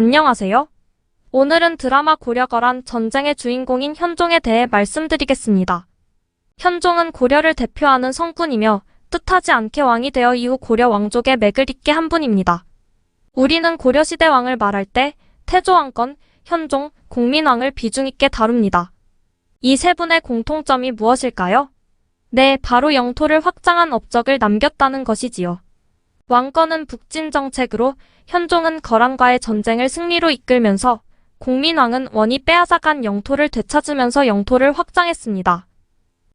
안녕하세요. 오늘은 드라마 고려거란 전쟁의 주인공인 현종에 대해 말씀드리겠습니다. 현종은 고려를 대표하는 성군이며 뜻하지 않게 왕이 되어 이후 고려 왕족의 맥을 잇게 한 분입니다. 우리는 고려시대 왕을 말할 때 태조왕건, 현종, 공민왕을 비중 있게 다룹니다. 이 세 분의 공통점이 무엇일까요? 네, 바로 영토를 확장한 업적을 남겼다는 것이지요. 왕건은 북진 정책으로, 현종은 거란과의 전쟁을 승리로 이끌면서, 공민왕은 원이 빼앗아간 영토를 되찾으면서 영토를 확장했습니다.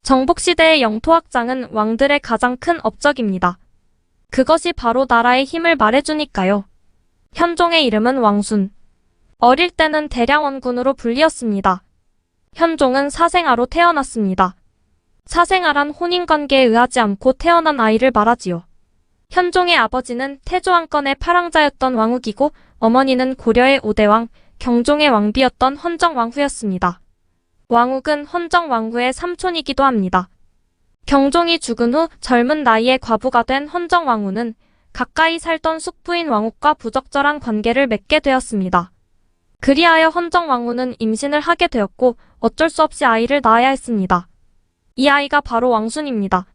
정복시대의 영토 확장은 왕들의 가장 큰 업적입니다. 그것이 바로 나라의 힘을 말해주니까요. 현종의 이름은 왕순. 어릴 때는 대량원군으로 불리었습니다. 현종은 사생아로 태어났습니다. 사생아란 혼인관계에 의하지 않고 태어난 아이를 말하지요. 현종의 아버지는 태조왕건의 파랑자였던 왕욱이고 어머니는 고려의 5대왕, 경종의 왕비였던 헌정왕후였습니다. 왕욱은 헌정왕후의 삼촌이기도 합니다. 경종이 죽은 후 젊은 나이에 과부가 된 헌정왕후는 가까이 살던 숙부인 왕욱과 부적절한 관계를 맺게 되었습니다. 그리하여 헌정왕후는 임신을 하게 되었고 어쩔 수 없이 아이를 낳아야 했습니다. 이 아이가 바로 왕순입니다.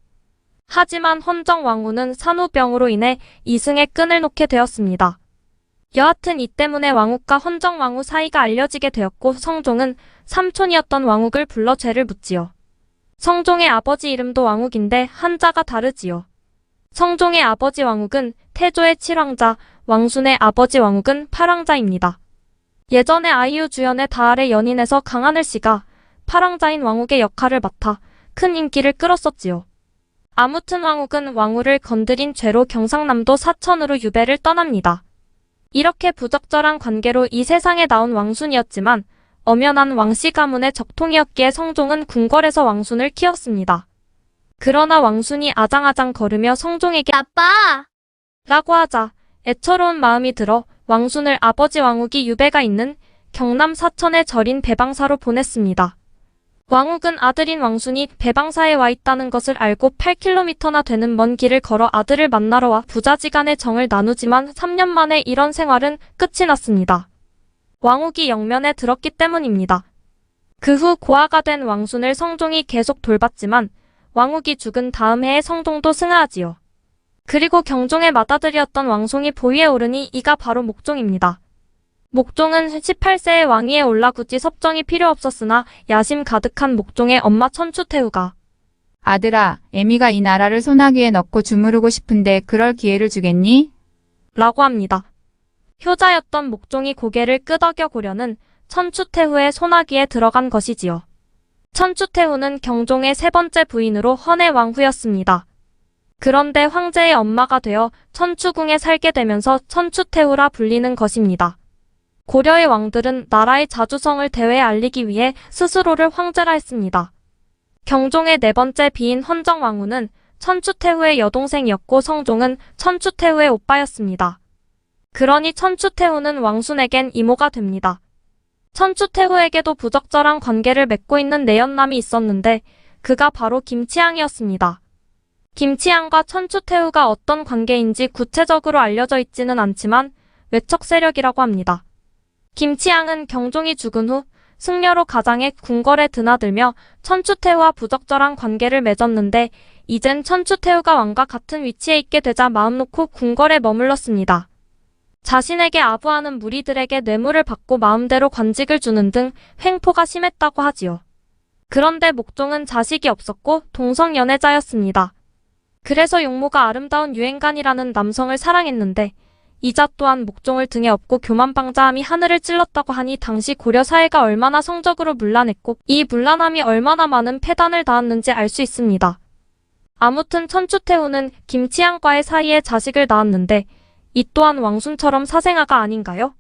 하지만 헌정왕후는 산후병으로 인해 이승에 끈을 놓게 되었습니다. 여하튼 이 때문에 왕욱과 헌정왕후 사이가 알려지게 되었고 성종은 삼촌이었던 왕욱을 불러 죄를 묻지요. 성종의 아버지 이름도 왕욱인데 한자가 다르지요. 성종의 아버지 왕욱은 태조의 7황자, 왕순의 아버지 왕욱은 8황자입니다. 예전에 아이유 주연의 다알의 연인에서 강하늘 씨가 8황자인 왕욱의 역할을 맡아 큰 인기를 끌었었지요. 아무튼 왕욱은 왕후를 건드린 죄로 경상남도 사천으로 유배를 떠납니다. 이렇게 부적절한 관계로 이 세상에 나온 왕순이었지만 엄연한 왕씨 가문의 적통이었기에 성종은 궁궐에서 왕순을 키웠습니다. 그러나 왕순이 아장아장 걸으며 성종에게 아빠! 라고 하자 애처로운 마음이 들어 왕순을 아버지 왕욱이 유배가 있는 경남 사천의 절인 배방사로 보냈습니다. 왕욱은 아들인 왕순이 배방사에 와 있다는 것을 알고 8km나 되는 먼 길을 걸어 아들을 만나러 와 부자지간의 정을 나누지만 3년 만에 이런 생활은 끝이 났습니다. 왕욱이 영면에 들었기 때문입니다. 그 후 고아가 된 왕순을 성종이 계속 돌봤지만 왕욱이 죽은 다음 해에 성종도 승하하지요. 그리고 경종의 맏아들이었던 왕송이 보위에 오르니 이가 바로 목종입니다. 목종은 18세의 왕위에 올라 굳이 섭정이 필요 없었으나 야심 가득한 목종의 엄마 천추태후가 아들아, 애미가 이 나라를 소나기에 넣고 주무르고 싶은데 그럴 기회를 주겠니? 라고 합니다. 효자였던 목종이 고개를 끄덕여 보려는 천추태후의 소나기에 들어간 것이지요. 천추태후는 경종의 세 번째 부인으로 헌의 왕후였습니다. 그런데 황제의 엄마가 되어 천추궁에 살게 되면서 천추태후라 불리는 것입니다. 고려의 왕들은 나라의 자주성을 대외에 알리기 위해 스스로를 황제라 했습니다. 경종의 네 번째 비인 헌정왕후는 천추태후의 여동생이었고 성종은 천추태후의 오빠였습니다. 그러니 천추태후는 왕순에겐 이모가 됩니다. 천추태후에게도 부적절한 관계를 맺고 있는 내연남이 있었는데 그가 바로 김치향이었습니다. 김치향과 천추태후가 어떤 관계인지 구체적으로 알려져 있지는 않지만 외척 세력이라고 합니다. 김치향은 경종이 죽은 후 승려로 가장의 궁궐에 드나들며 천추태후와 부적절한 관계를 맺었는데 이젠 천추태후가 왕과 같은 위치에 있게 되자 마음 놓고 궁궐에 머물렀습니다. 자신에게 아부하는 무리들에게 뇌물을 받고 마음대로 관직을 주는 등 횡포가 심했다고 하지요. 그런데 목종은 자식이 없었고 동성연애자였습니다. 그래서 용모가 아름다운 유행간이라는 남성을 사랑했는데 이자 또한 목종을 등에 업고 교만방자함이 하늘을 찔렀다고 하니 당시 고려 사회가 얼마나 성적으로 문란했고 이 문란함이 얼마나 많은 폐단을 낳았는지 알 수 있습니다. 아무튼 천추태후는 김치향과의 사이에 자식을 낳았는데 이 또한 왕순처럼 사생아가 아닌가요?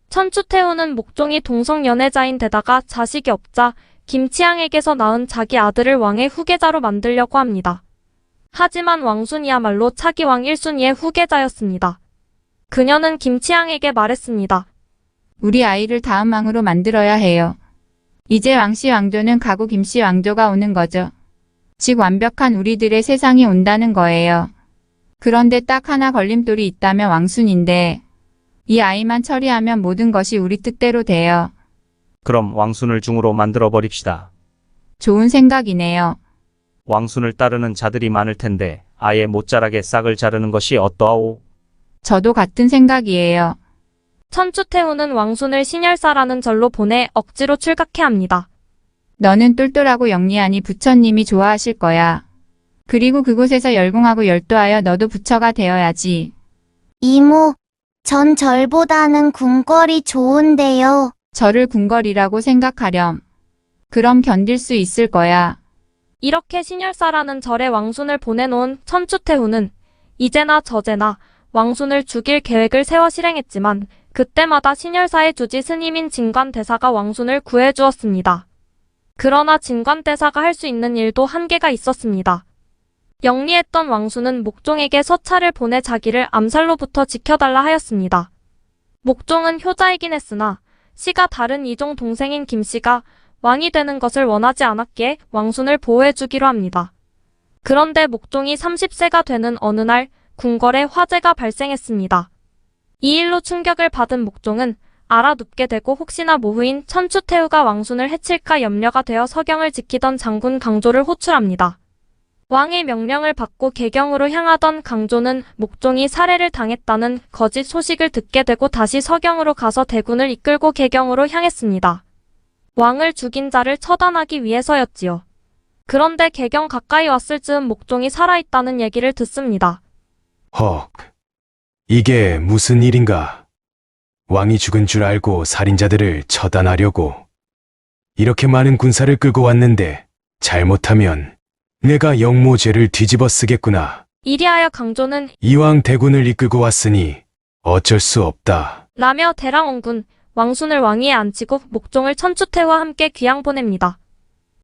천추태후는 목종이 동성연애자인 데다가 자식이 없자 김치향에게서 낳은 자기 아들을 왕의 후계자로 만들려고 합니다. 하지만 왕순이야말로 차기왕 1순위의 후계자였습니다. 그녀는 김치향에게 말했습니다. 우리 아이를 다음 왕으로 만들어야 해요. 이제 왕씨 왕조는 가고 김씨 왕조가 오는 거죠. 즉 완벽한 우리들의 세상이 온다는 거예요. 그런데 딱 하나 걸림돌이 있다면 왕순인데 이 아이만 처리하면 모든 것이 우리 뜻대로 돼요. 그럼 왕순을 중으로 만들어 버립시다. 좋은 생각이네요. 왕순을 따르는 자들이 많을 텐데 아예 못 자라게 싹을 자르는 것이 어떠하오? 저도 같은 생각이에요. 천추태후는 왕순을 신열사라는 절로 보내 억지로 출각해 합니다. 너는 똘똘하고 영리하니 부처님이 좋아하실 거야. 그리고 그곳에서 열공하고 열도하여 너도 부처가 되어야지. 이모, 전 절보다는 궁궐이 좋은데요. 저를 궁궐이라고 생각하렴. 그럼 견딜 수 있을 거야. 이렇게 신열사라는 절에 왕순을 보내놓은 천추태후는 이제나 저제나 왕순을 죽일 계획을 세워 실행했지만 그때마다 신열사의 주지 스님인 진관대사가 왕순을 구해주었습니다. 그러나 진관대사가 할 수 있는 일도 한계가 있었습니다. 영리했던 왕순은 목종에게 서찰을 보내 자기를 암살로부터 지켜달라 하였습니다. 목종은 효자이긴 했으나 씨가 다른 이종 동생인 김씨가 왕이 되는 것을 원하지 않았기에 왕순을 보호해주기로 합니다. 그런데 목종이 30세가 되는 어느 날 궁궐에 화재가 발생했습니다. 이 일로 충격을 받은 목종은 알아눕게 되고 혹시나 모후인 천추태후가 왕순을 해칠까 염려가 되어 서경을 지키던 장군 강조를 호출합니다. 왕의 명령을 받고 개경으로 향하던 강조는 목종이 살해를 당했다는 거짓 소식을 듣게 되고 다시 서경으로 가서 대군을 이끌고 개경으로 향했습니다. 왕을 죽인 자를 처단하기 위해서였지요. 그런데 개경 가까이 왔을 즈음 목종이 살아있다는 얘기를 듣습니다. 헉, 이게 무슨 일인가? 왕이 죽은 줄 알고 살인자들을 처단하려고 이렇게 많은 군사를 끌고 왔는데 잘못하면 내가 영모죄를 뒤집어 쓰겠구나. 이리하여 강조는 이왕 대군을 이끌고 왔으니 어쩔 수 없다. 라며 대랑원군 왕순을 왕위에 앉히고 목종을 천추태후와 함께 귀양 보냅니다.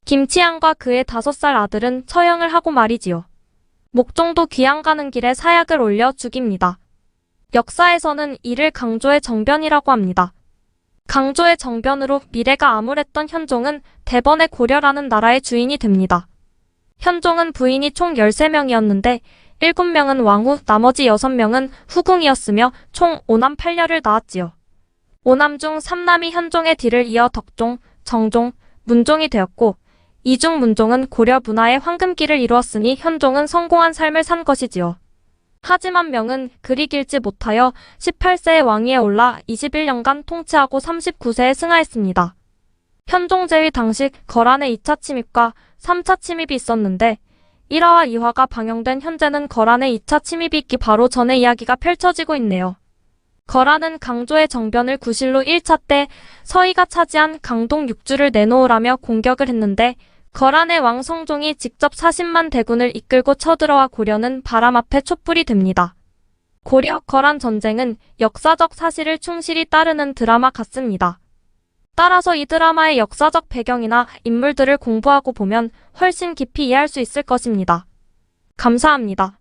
김치양과 그의 5살 아들은 처형을 하고 말이지요. 목종도 귀양 가는 길에 사약을 올려 죽입니다. 역사에서는 이를 강조의 정변이라고 합니다. 강조의 정변으로 미래가 암울했던 현종은 대번에 고려라는 나라의 주인이 됩니다. 현종은 부인이 총 13명이었는데 7명은 왕후, 나머지 6명은 후궁이었으며 총 5남 8녀를 낳았지요. 5남 중 3남이 현종의 뒤를 이어 덕종, 정종, 문종이 되었고 이 중 문종은 고려 문화의 황금기를 이루었으니 현종은 성공한 삶을 산 것이지요. 하지만 명은 그리 길지 못하여 18세에 왕위에 올라 21년간 통치하고 39세에 승하했습니다. 현종 제위 당시 거란의 2차 침입과 3차 침입이 있었는데 1화와 2화가 방영된 현재는 거란의 2차 침입이 있기 바로 전의 이야기가 펼쳐지고 있네요. 거란은 강조의 정변을 구실로 1차 때 서희가 차지한 강동 6주를 내놓으라며 공격을 했는데 거란의 왕 성종이 직접 40만 대군을 이끌고 쳐들어와 고려는 바람 앞에 촛불이 됩니다. 고려 거란 전쟁은 역사적 사실을 충실히 따르는 드라마 같습니다. 따라서 이 드라마의 역사적 배경이나 인물들을 공부하고 보면 훨씬 깊이 이해할 수 있을 것입니다. 감사합니다.